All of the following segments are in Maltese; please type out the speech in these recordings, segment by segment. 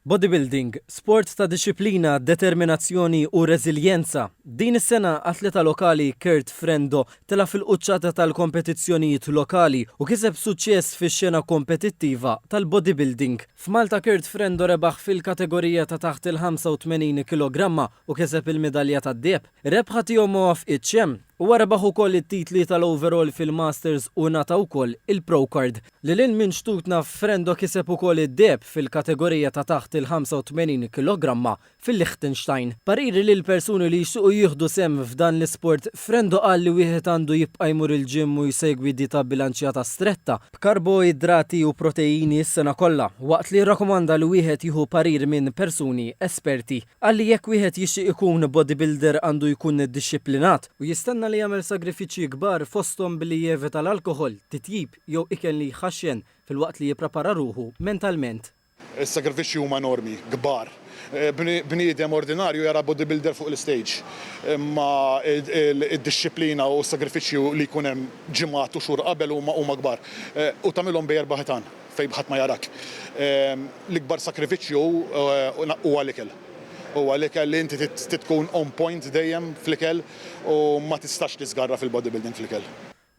Bodybuilding, sport ta' disciplina, determinazzjoni u reżiljenza. Din is-sena atleta lokali Kurt Frendo tela fil-quċċata tal-kompetizzjonijiet lokali u kiseb suċċess fix-xena kompetittiva tal-bodybuilding. F'Malta Kurt Frendo rebaħ fil-kategorija ta' taħt il-85 kg u kiseb il-medalja tad-deheb. Rebħa tiegħu mowaf iċ-ċem u rebaħ ukoll it-titli tal-overall fil-Masters u nata wkoll il-Pro Card. Lilin minn xtutna Frendo kiseb ukoll id-deheb fil-kategorija ta' taħt il-85 kg fil-Liechtenstein. Pariri li l-persuni li jixtuqu jieħdu sem f'dan l-isport, Frendo qal li wieħed għandu jibqa' jmur il-ġim u jsegwi dieta bilanċjata stretta b'karboidrati u proteini s-sena kollha, waqt li rrakkomanda li wieħed jieħu parir minn persuni esperti. Għalli jekk wieħed jixtieq ikun bodybuilder għandu jkun iddixxiplinat u jistenna li jagħmel sagrifiċċji kbar fosthom billi jevita l-alkoħol, titjib jew ikel li jħaxxen fil-waqt li jipprepara ruħu mentalment. Is-sagrifiċċji huma enormi, kbar. Bniedem ordinarju jara bodybuilder fuq l-stage. Imma id-disciplina u s-sagrifiċċju li jkun hemm ġimgħat u xhur qabel huma kbar. U tagħmilhom bejjer baħitan fejn ħadd ma jarak. L-ikbar sagrifiċċju huwa l-ikel. U għalhekk li inti tkun on point dejjem fl-ikel u ma tistax tisgarra fil-bodybuilding fl-ikel.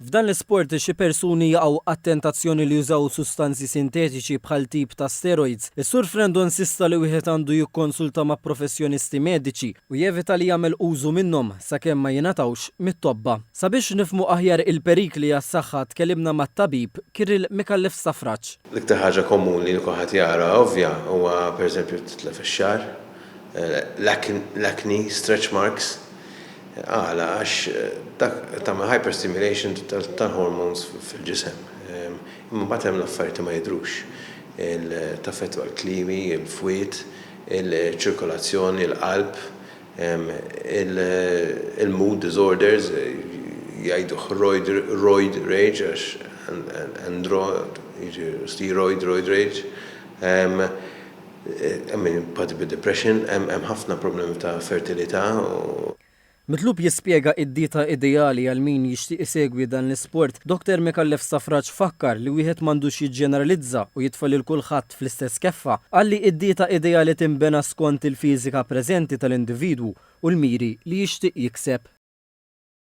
F'dan l-isport xi persuni jaqgħu attentazzjoni li jużaw sustanzi sintetiċi bħal tip ta' steroids. Is-Sur Frendo insista li wieħed għandu jikkonsulta ma' professjonisti mediċi u jevita li jagħmel użu minnhom sakemm ma jingħatawx mit-tobba. Sabiex nifhmu aħjar il-perikli għas-saħħa tkellimna mat-tabib Kirill Mikallef Safraċ. L-iktar ħaġa komuni li kulħadd jara ovvja huwa pereżempju titlef ix-xahar, l-acne, stretch marks. Għala, għax ta' hyperstimulation tal-hormones fil-ġisem. Imma batem l-affarijiet ma jidrux. Il-taffetwa l-klimi, il-fwiet, il-ċirkolazzjoni, il-qalb, il-mood disorders, jgħidu roid rage, steroid rage, possible depression, hemm ħafna problemi ta' fertilità. Mitlub jispjega id-dieta ideali għal min jixtieq isegwi dan l-isport, Dr. Mikallef Safraċ fakkar li wieħed m'għandux jiġġeneralizza u jitfal il kulħadd fl-istess keffa, għalli id-dieta ideali timbena skont il-fiżika preżenti tal-individwu u l-miri li jixtieq jikseb.